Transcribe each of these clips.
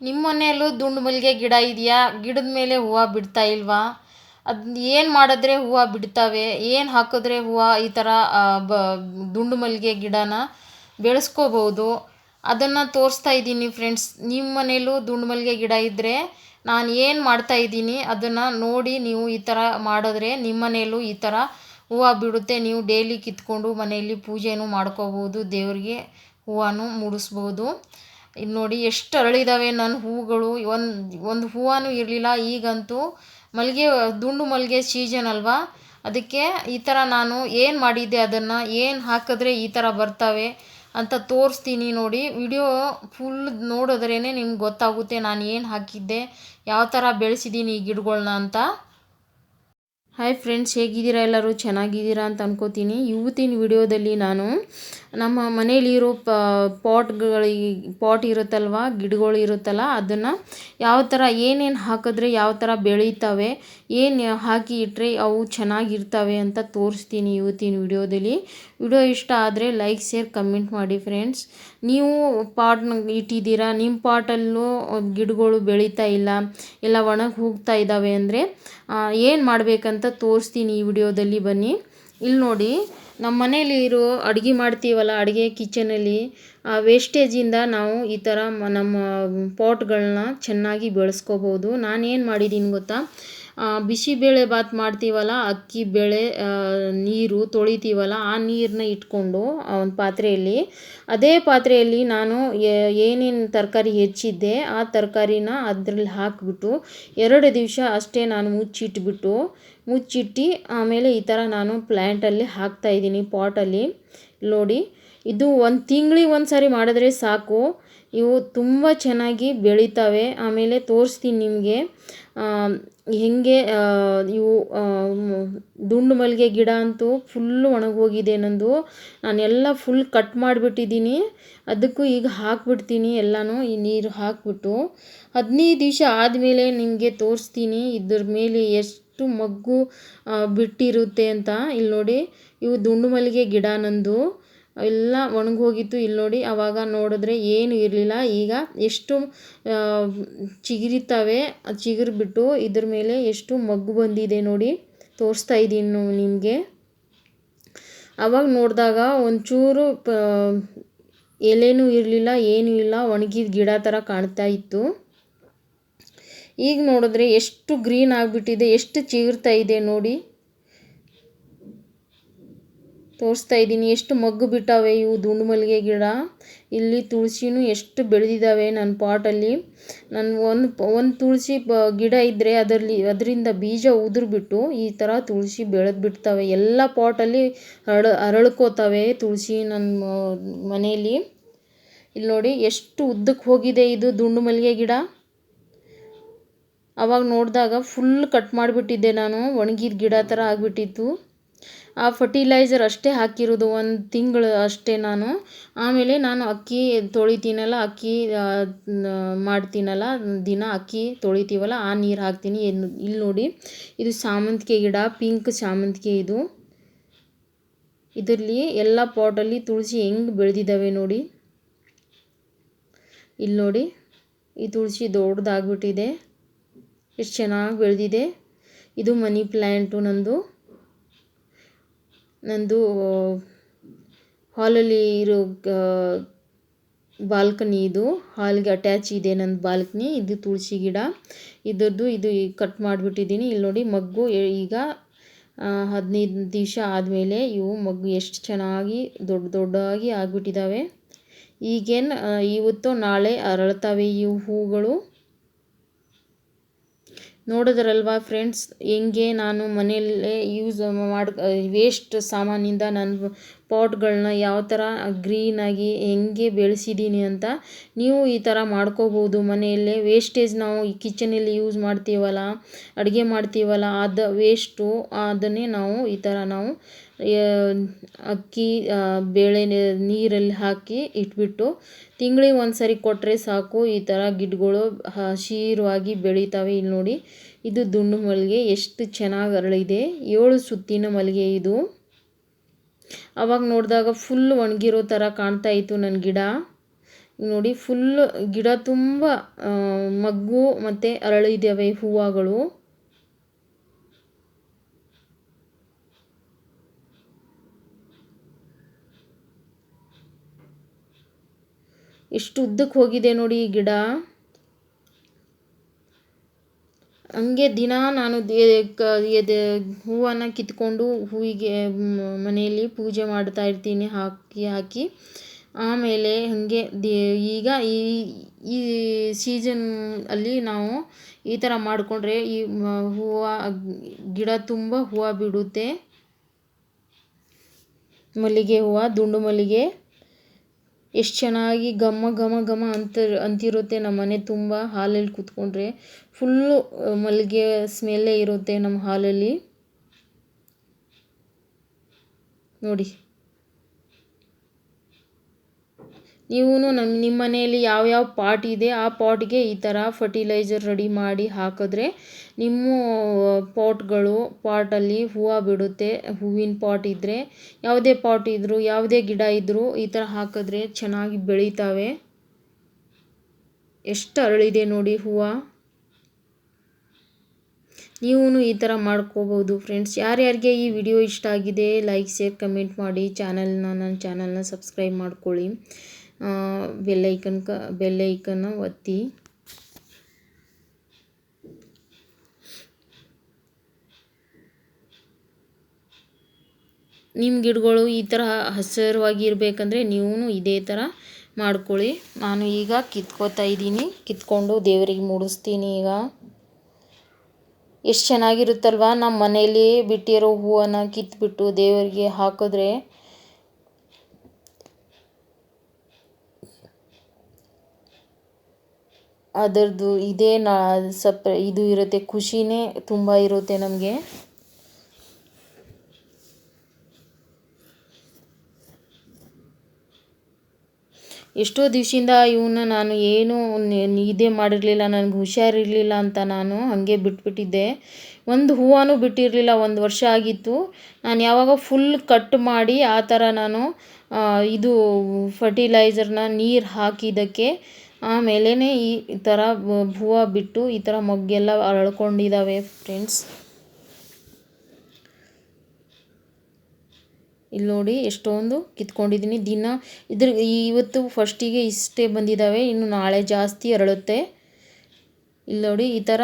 ನಿಮ್ಮ ಮನೆಯಲ್ಲೂ ದುಂಡು ಮಲ್ಲಿಗೆ ಗಿಡ ಇದೆಯಾ? ಗಿಡದ ಮೇಲೆ ಹೂವು ಬಿಡ್ತಾ ಇಲ್ವಾ? ಅದು ಏನು ಮಾಡಿದ್ರೆ ಹೂವು ಬಿಡ್ತವೆ? ಏನು ಹಾಕಿದ್ರೆ ಹೂವು ಈ ಥರ ದುಂಡು ಮಲ್ಲಿಗೆ ಗಿಡನ ಬೆಳೆಸ್ಕೋಬೋದು? ಅದನ್ನು ತೋರಿಸ್ತಾ ಇದ್ದೀನಿ ಫ್ರೆಂಡ್ಸ್. ನಿಮ್ಮ ಮನೇಲೂ ದುಂಡು ಮಲ್ಲಿಗೆ ಗಿಡ ಇದ್ದರೆ ನಾನು ಏನು ಮಾಡ್ತಾ ಇದ್ದೀನಿ ಅದನ್ನು ನೋಡಿ ನೀವು ಈ ಥರ ಮಾಡಿದ್ರೆ ನಿಮ್ಮ ಮನೆಯಲ್ಲೂ ಈ ಥರ ಹೂವು ಬಿಡುತ್ತೆ. ನೀವು ಡೈಲಿ ಕಿತ್ಕೊಂಡು ಮನೆಯಲ್ಲಿ ಪೂಜೆನೂ ಮಾಡ್ಕೋಬೋದು, ದೇವರಿಗೆ ಹೂವನ್ನು ಮುಡಿಸ್ಬೋದು. ಇಲ್ಲಿ ನೋಡಿ ಎಷ್ಟು ಅರಳಿದಾವೆ ನನ್ನ ಹೂವುಗಳು. ಒಂದು ಹೂವು ಇರಲಿಲ್ಲ. ಈಗಂತೂ ಮಲ್ಲಿಗೆ ದುಂಡು ಮಲ್ಲಿಗೆ ಸೀಸನ್ ಅಲ್ವಾ, ಅದಕ್ಕೆ ಈ ಥರ ನಾನು ಏನು ಮಾಡಿದ್ದೆ, ಅದನ್ನು ಏನು ಹಾಕಿದ್ರೆ ಈ ಥರ ಬರ್ತವೆ ಅಂತ ತೋರಿಸ್ತೀನಿ ನೋಡಿ. ವಿಡಿಯೋ ಫುಲ್ ನೋಡಿದ್ರೇ ನಿಮ್ಗೆ ಗೊತ್ತಾಗುತ್ತೆ ನಾನು ಏನು ಹಾಕಿದ್ದೆ, ಯಾವ ಥರ ಬೆಳೆಸಿದ್ದೀನಿ ಈ ಗಿಡಗಳ್ನ ಅಂತ. ಹಾಯ್ ಫ್ರೆಂಡ್ಸ್, ಹೇಗಿದ್ದೀರಾ? ಎಲ್ಲರೂ ಚೆನ್ನಾಗಿದ್ದೀರಾ ಅಂತ ಅನ್ಕೋತೀನಿ. ಇವತ್ತಿನ ವಿಡಿಯೋದಲ್ಲಿ ನಾನು ನಮ್ಮ ಮನೇಲಿರೋ ಪಾಟ್ ಇರುತ್ತಲ್ವ, ಗಿಡಗಳು ಇರುತ್ತಲ್ಲ, ಅದನ್ನು ಯಾವ ಥರ ಏನೇನು ಹಾಕಿದ್ರೆ ಯಾವ ಥರ ಬೆಳೀತವೆ, ಏನು ಹಾಕಿ ಇಟ್ಟರೆ ಅವು ಚೆನ್ನಾಗಿರ್ತವೆ ಅಂತ ತೋರಿಸ್ತೀನಿ ಇವತ್ತಿನ ವಿಡಿಯೋದಲ್ಲಿ. ವಿಡಿಯೋ ಇಷ್ಟ ಆದರೆ ಲೈಕ್, ಶೇರ್, ಕಮೆಂಟ್ ಮಾಡಿ ಫ್ರೆಂಡ್ಸ್. ನೀವು ಪಾಟ್ನ ಇಟ್ಟಿದ್ದೀರಾ, ನಿಮ್ಮ ಪಾಟಲ್ಲೂ ಗಿಡಗಳು ಬೆಳೀತಾ ಇಲ್ಲ, ಎಲ್ಲ ಒಣಗಿ ಹೋಗ್ತಾ ಇದ್ದಾವೆ ಅಂದರೆ ಏನು ಮಾಡಬೇಕಂತ ತೋರಿಸ್ತೀನಿ ಈ ವಿಡಿಯೋದಲ್ಲಿ. ಬನ್ನಿ. ಇಲ್ಲಿ ನೋಡಿ, ನಮ್ಮ ಮನೇಲಿ ಅಡುಗೆ ಮಾಡ್ತೀವಲ್ಲ, ಅಡುಗೆ ಕಿಚನಲ್ಲಿ ಆ ವೇಸ್ಟೇಜಿಂದ ನಾವು ಈ ಥರ ನಮ್ಮ ಪಾಟ್ಗಳನ್ನ ಚೆನ್ನಾಗಿ ಬೆಳೆಸ್ಕೋಬೋದು. ನಾನೇನು ಮಾಡಿದ್ದೀನಿ ಗೊತ್ತಾ, ಬಿಸಿಬೇಳೆ ಬಾತ್ ಮಾಡ್ತೀವಲ್ಲ, ಅಕ್ಕಿ ಬೇಳೆ ನೀರು ತೊಳಿತೀವಲ್ಲ, ಆ ನೀರನ್ನ ಇಟ್ಕೊಂಡು ಒಂದು ಪಾತ್ರೆಯಲ್ಲಿ, ಅದೇ ಪಾತ್ರೆಯಲ್ಲಿ ನಾನು ಏನೇನು ತರಕಾರಿ ಹೆಚ್ಚಿದ್ದೆ ಆ ತರಕಾರಿನ ಅದರಲ್ಲಿ ಹಾಕಿಬಿಟ್ಟು 2 ದಿವಸ ಅಷ್ಟೇ ನಾನು ಮುಚ್ಚಿಟ್ಟು ಆಮೇಲೆ ಈ ಥರ ನಾನು ಪ್ಲ್ಯಾಂಟಲ್ಲಿ ಹಾಕ್ತಾಯಿದ್ದೀನಿ ಪಾಟಲ್ಲಿ. ನೋಡಿ, ಇದು 1 ತಿಂಗಳಿಗೆ ಒಂದು ಸಾರಿ ಮಾಡಿದ್ರೆ ಸಾಕು, ಇವು ತುಂಬ ಚೆನ್ನಾಗಿ ಬೆಳೀತವೆ. ಆಮೇಲೆ ತೋರಿಸ್ತೀನಿ ನಿಮಗೆ ಹೇಗೆ. ಇವು ದುಂಡು ಮಲ್ಲಿಗೆ ಗಿಡ ಅಂತೂ ಫುಲ್ಲು ಒಣಗೋಗಿದೆ ನಂದು. ನಾನೆಲ್ಲ ಫುಲ್ ಕಟ್ ಮಾಡಿಬಿಟ್ಟಿದ್ದೀನಿ. ಅದಕ್ಕೂ ಈಗ ಹಾಕ್ಬಿಡ್ತೀನಿ ಎಲ್ಲನೂ, ಈ ನೀರು ಹಾಕಿಬಿಟ್ಟು 15 ದಿವಸ ಆದಮೇಲೆ ನಿಮಗೆ ತೋರಿಸ್ತೀನಿ ಇದ್ರ ಮೇಲೆ ಎಷ್ಟು ಮೊಗ್ಗು ಬಿಟ್ಟಿರುತ್ತೆ ಅಂತ. ಇಲ್ಲಿ ನೋಡಿ, ಇವು ದುಂಡು ಮಲ್ಲಿಗೆ ಗಿಡ ನಂದು ಎಲ್ಲ ಒಣಗೋಗಿತ್ತು. ಇಲ್ಲಿ ನೋಡಿ, ಆವಾಗ ನೋಡಿದ್ರೆ ಏನು ಇರಲಿಲ್ಲ, ಈಗ ಎಷ್ಟು ಚಿಗುರಿತವೆ. ಚಿಗುರಿಬಿಟ್ಟು ಇದ್ರ ಮೇಲೆ ಎಷ್ಟು ಮೊಗ್ಗು ಬಂದಿದೆ ನೋಡಿ, ತೋರಿಸ್ತಾ ಇದ್ದೀನಿ ನಿಮಗೆ. ಆವಾಗ ನೋಡಿದಾಗ ಒಂಚೂರು ಎಲೆನೂ ಇರಲಿಲ್ಲ, ಏನೂ ಇಲ್ಲ, ಒಣಗಿದ ಗಿಡ ಥರ ಕಾಣ್ತಾ ಇತ್ತು. ಈಗ ನೋಡಿದ್ರೆ ಎಷ್ಟು ಗ್ರೀನ್ ಆಗಿಬಿಟ್ಟಿದೆ, ಎಷ್ಟು ಚಿಗುರ್ತಾ ಇದೆ ನೋಡಿ, ತೋರಿಸ್ತಾ ಇದ್ದೀನಿ ಎಷ್ಟು ಮೊಗ್ಗು ಬಿಟ್ಟವೆ ಇವು ದುಂಡು ಮಲ್ಲಿಗೆ ಗಿಡ. ಇಲ್ಲಿ ತುಳಸಿನೂ ಎಷ್ಟು ಬೆಳೆದಿದ್ದಾವೆ ನನ್ನ ಪಾಟಲ್ಲಿ. ನಾನು ಒಂದು ತುಳಸಿ ಗಿಡ ಇದ್ದರೆ ಅದರಿಂದ ಬೀಜ ಉದುರಿಬಿಟ್ಟು ಈ ಥರ ತುಳಸಿ ಬೆಳೆದು ಬಿಡ್ತವೆ. ಎಲ್ಲ ಪಾಟಲ್ಲಿ ಅರಳ್ಕೋತವೆ ತುಳಸಿ ನನ್ನ ಮನೆಯಲ್ಲಿ. ಇಲ್ಲಿ ನೋಡಿ ಎಷ್ಟು ಉದ್ದಕ್ಕೆ ಹೋಗಿದೆ ಇದು ದುಂಡು ಮಲ್ಲಿಗೆ ಗಿಡ. ಆವಾಗ ನೋಡಿದಾಗ ಫುಲ್ ಕಟ್ ಮಾಡಿಬಿಟ್ಟಿದ್ದೆ ನಾನು, ಒಣಗಿದ ಗಿಡ ಥರ ಆಗಿಬಿಟ್ಟಿತ್ತು. ಆ ಫರ್ಟಿಲೈಸರ್ ಅಷ್ಟೇ ಹಾಕಿರೋದು 1 ತಿಂಗಳು ಅಷ್ಟೇ ನಾನು. ಆಮೇಲೆ ನಾನು ಅಕ್ಕಿ ತೊಳಿತೀನಲ್ಲ, ಅಕ್ಕಿ ಮಾಡ್ತೀನಲ್ಲ, ದಿನ ಅಕ್ಕಿ ತೊಳಿತೀವಲ್ಲ, ಆ ನೀರು ಹಾಕ್ತೀನಿ. ಇಲ್ಲಿ ನೋಡಿ, ಇದು ಸಾಮಂತಿಗೆ ಗಿಡ, ಪಿಂಕ್ ಸಾಮಂತಿಗೆ ಇದು. ಇದರಲ್ಲಿ ಎಲ್ಲ ಪಾಟಲ್ಲಿ ತುಳಸಿ ಹೆಂಗೆ ಬೆಳೆದಿದ್ದಾವೆ ನೋಡಿ. ಇಲ್ಲಿ ನೋಡಿ, ಈ ತುಳಸಿ ದೊಡ್ಡದಾಗ್ಬಿಟ್ಟಿದೆ, ಎಷ್ಟು ಚೆನ್ನಾಗಿ ಬೆಳೆದಿದೆ. ಇದು ಮನಿ ಪ್ಲ್ಯಾಂಟು ನಂದು ಹಾಲಲ್ಲಿ ಇರೋ ಬಾಲ್ಕನಿ. ಇದು ಹಾಲ್ಗೆ ಅಟ್ಯಾಚ್ ಇದೆ ನನ್ನ ಬಾಲ್ಕನಿ. ಇದು ತುಳಸಿ ಗಿಡ, ಇದು ಕಟ್ ಮಾಡಿಬಿಟ್ಟಿದ್ದೀನಿ. ಇಲ್ಲಿ ನೋಡಿ, ಮಗ್ಗು ಈಗ 15 ದಿವಸ ಆದಮೇಲೆ ಇವು ಮಗ್ಗು ಎಷ್ಟು ಚೆನ್ನಾಗಿ ದೊಡ್ಡದಾಗಿ ಆಗಿಬಿಟ್ಟಿದ್ದಾವೆ. ಈಗೇನು ಇವತ್ತು ನಾಳೆ ಅರಳ್ತವೆ ಇವು ಹೂಗಳು. ನೋಡಿದ್ರಲ್ವಾ ಫ್ರೆಂಡ್ಸ್, ಹೆಂಗೆ ನಾನು ಮನೆಯಲ್ಲೇ ಯೂಸ್ ವೇಸ್ಟ್ ಸಾಮಾನಿಂದ ನನ್ನ ಪಾಟ್ಗಳನ್ನ ಯಾವ ಥರ ಗ್ರೀನಾಗಿ ಹೆಂಗೆ ಬೆಳೆಸಿದ್ದೀನಿ ಅಂತ. ನೀವು ಈ ಥರ ಮಾಡ್ಕೋಬೋದು ಮನೆಯಲ್ಲೇ. ವೇಸ್ಟೇಜ್ ನಾವು ಈ ಕಿಚನಲ್ಲಿ ಯೂಸ್ ಮಾಡ್ತೀವಲ್ಲ, ಅಡುಗೆ ಮಾಡ್ತೀವಲ್ಲ, ಅದು ವೇಸ್ಟು, ಅದನ್ನೇ ನಾವು ಈ ಥರ ನಾವು ಅಕ್ಕಿ ಬೇಳೆ ನೀರಲ್ಲಿ ಹಾಕಿ ಇಟ್ಬಿಟ್ಟು ತಿಂಗಳಿಗೆ ಒಂದು ಸರಿ ಕೊಟ್ಟರೆ ಸಾಕು, ಈ ಥರ ಗಿಡಗಳು ಹಸಿರಾಗಿ ಬೆಳೀತವೆ. ಇಲ್ಲಿ ನೋಡಿ, ಇದು ದುಂಡು ಮಲ್ಲಿಗೆ ಎಷ್ಟು ಚೆನ್ನಾಗಿ ಅರಳಿದೆ. 7 ಸುತ್ತಿನ ಮಲ್ಲಿಗೆ ಇದು. ಆವಾಗ ನೋಡಿದಾಗ ಫುಲ್ ಒಣಗಿರೋ ಥರ ಕಾಣ್ತಾ ಇತ್ತು ನನ್ನ ಗಿಡ. ನೋಡಿ ಫುಲ್ ಗಿಡ ತುಂಬ ಮಗ್ಗು ಮತ್ತು ಅರಳಿದ್ದಾವೆ ಹೂವುಗಳು. ಎಷ್ಟು ಉದ್ದಕ್ಕೆ ಹೋಗಿದೆ ನೋಡಿ ಈ ಗಿಡ. ಹಂಗೆ ದಿನ ನಾನು ಹೂವನ್ನು ಕಿತ್ಕೊಂಡು ಹೂವಿಗೆ ಮನೆಯಲ್ಲಿ ಪೂಜೆ ಮಾಡ್ತಾ ಇರ್ತೀನಿ ಹಾಕಿ. ಆಮೇಲೆ ಹಾಗೆ ಈಗ ಈ ಸೀಸನ್ ಅಲ್ಲಿ ನಾವು ಈ ಥರ ಮಾಡಿಕೊಂಡ್ರೆ ಈ ಹೂವು ಗಿಡ ತುಂಬ ಹೂವು ಬಿಡುತ್ತೆ. ಮಲ್ಲಿಗೆ ಹೂವು, ದುಂಡು ಮಲ್ಲಿಗೆ ಎಷ್ಟು ಚೆನ್ನಾಗಿ ಘಮ ಘಮ ಘಮ ಅಂತಿರುತ್ತೆ. ನಮ್ಮ ಮನೆ ತುಂಬ ಹಾಲಲ್ಲಿ ಕೂತ್ಕೊಂಡ್ರೆ ಫುಲ್ಲು ಮಲ್ಲಿಗೆ ಸ್ಮೆಲ್ಲೇ ಇರುತ್ತೆ ನಮ್ಮ ಹಾಲಲ್ಲಿ. ನೋಡಿ, ನೀವು ನಿಮ್ಮ ಮನೆಯಲ್ಲಿ ಯಾವ್ಯಾವ ಪಾಟ್ ಇದೆ ಆ ಪಾಟ್ಗೆ ಈ ಥರ ಫರ್ಟಿಲೈಸರ್ ರೆಡಿ ಮಾಡಿ ಹಾಕಿದ್ರೆ ನಿಮ್ಮ ಪಾಟಲ್ಲಿ ಹೂವು ಬಿಡುತ್ತೆ. ಹೂವಿನ ಪಾಟ್ ಇದ್ದರೆ, ಯಾವುದೇ ಪಾಟ್ ಇದ್ದರೂ, ಯಾವುದೇ ಗಿಡ ಇದ್ದರೂ ಈ ಥರ ಹಾಕಿದ್ರೆ ಚೆನ್ನಾಗಿ ಬೆಳೀತಾವೆ. ಎಷ್ಟು ಅರಳಿದೆ ನೋಡಿ ಹೂವು. ನೀವು ಈ ಥರ ಮಾಡ್ಕೋಬೋದು ಫ್ರೆಂಡ್ಸ್. ಯಾರ್ಯಾರಿಗೆ ಈ ವಿಡಿಯೋ ಇಷ್ಟ ಆಗಿದೆ ಲೈಕ್, ಶೇರ್, ಕಮೆಂಟ್ ಮಾಡಿ. ನನ್ನ ಚಾನಲ್ನ ಸಬ್ಸ್ಕ್ರೈಬ್ ಮಾಡ್ಕೊಳ್ಳಿ. ಬೆಲ್ಲೈಕನ್ನ ಒತ್ತಿ. ನಿಮ್ಮ ಗಿಡಗಳು ಈ ಥರ ಹಸಿರವಾಗಿ ಇರಬೇಕಂದ್ರೆ ನೀವು ಇದೇ ಥರ ಮಾಡ್ಕೊಳ್ಳಿ. ನಾನು ಈಗ ಕಿತ್ಕೋತಾ ಇದ್ದೀನಿ. ಕಿತ್ಕೊಂಡು ದೇವರಿಗೆ ಮುಡಿಸ್ತೀನಿ. ಈಗ ಎಷ್ಟು ಚೆನ್ನಾಗಿರುತ್ತಲ್ವ. ನಮ್ಮ ಮನೆಯಲ್ಲಿ ಬಿಟ್ಟಿರೋ ಹೂವನ್ನು ಕಿತ್ಬಿಟ್ಟು ದೇವರಿಗೆ ಹಾಕಿದ್ರೆ ಅದರದ್ದು ಇದೇ ಇದು ಇರುತ್ತೆ, ಖುಷಿನೇ ತುಂಬ ಇರುತ್ತೆ ನಮಗೆ. ಎಷ್ಟೋ ದಿವಸದಿಂದ ಇವನ್ನ ನಾನು ಏನೂ ಇದೇ ಮಾಡಿರಲಿಲ್ಲ, ನನಗೆ ಹುಷಾರಿರಲಿಲ್ಲ ಅಂತ ನಾನು ಹಾಗೆ ಬಿಟ್ಬಿಟ್ಟಿದ್ದೆ. ಒಂದು ಹೂವೂ ಬಿಟ್ಟಿರಲಿಲ್ಲ. 1 ವರ್ಷ ಆಗಿತ್ತು. ನಾನು ಯಾವಾಗ ಫುಲ್ ಕಟ್ ಮಾಡಿ ಆ ಥರ ನಾನು ಇದು ಫರ್ಟಿಲೈಸರ್ನ ನೀರು ಹಾಕಿದ್ದಕ್ಕೆ ಆಮೇಲೆ ಈ ಥರ ಹೂವು ಬಿಟ್ಟು ಈ ಥರ ಮೊಗ್ಗೆಲ್ಲ ಅರಳ್ಕೊಂಡಿದ್ದಾವೆ ಫ್ರೆಂಡ್ಸ್. ಇಲ್ಲಿ ನೋಡಿ ಎಷ್ಟೊಂದು ಕಿತ್ಕೊಂಡಿದ್ದೀನಿ. ಇವತ್ತು ಫಸ್ಟಿಗೆ ಇಷ್ಟೇ ಬಂದಿದ್ದಾವೆ, ಇನ್ನು ನಾಳೆ ಜಾಸ್ತಿ ಅರಳುತ್ತೆ. ಇಲ್ಲಿ ನೋಡಿ ಈ ಥರ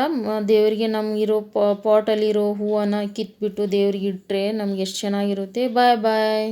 ದೇವರಿಗೆ ನಮಗಿರೋ ಪಾಟಲ್ಲಿರೋ ಹೂವನ್ನು ಕಿತ್ಬಿಟ್ಟು ದೇವ್ರಿಗೆ ಇಟ್ಟರೆ ನಮ್ಗೆ ಎಷ್ಟು ಚೆನ್ನಾಗಿರುತ್ತೆ. ಬಾಯ್ ಬಾಯ್.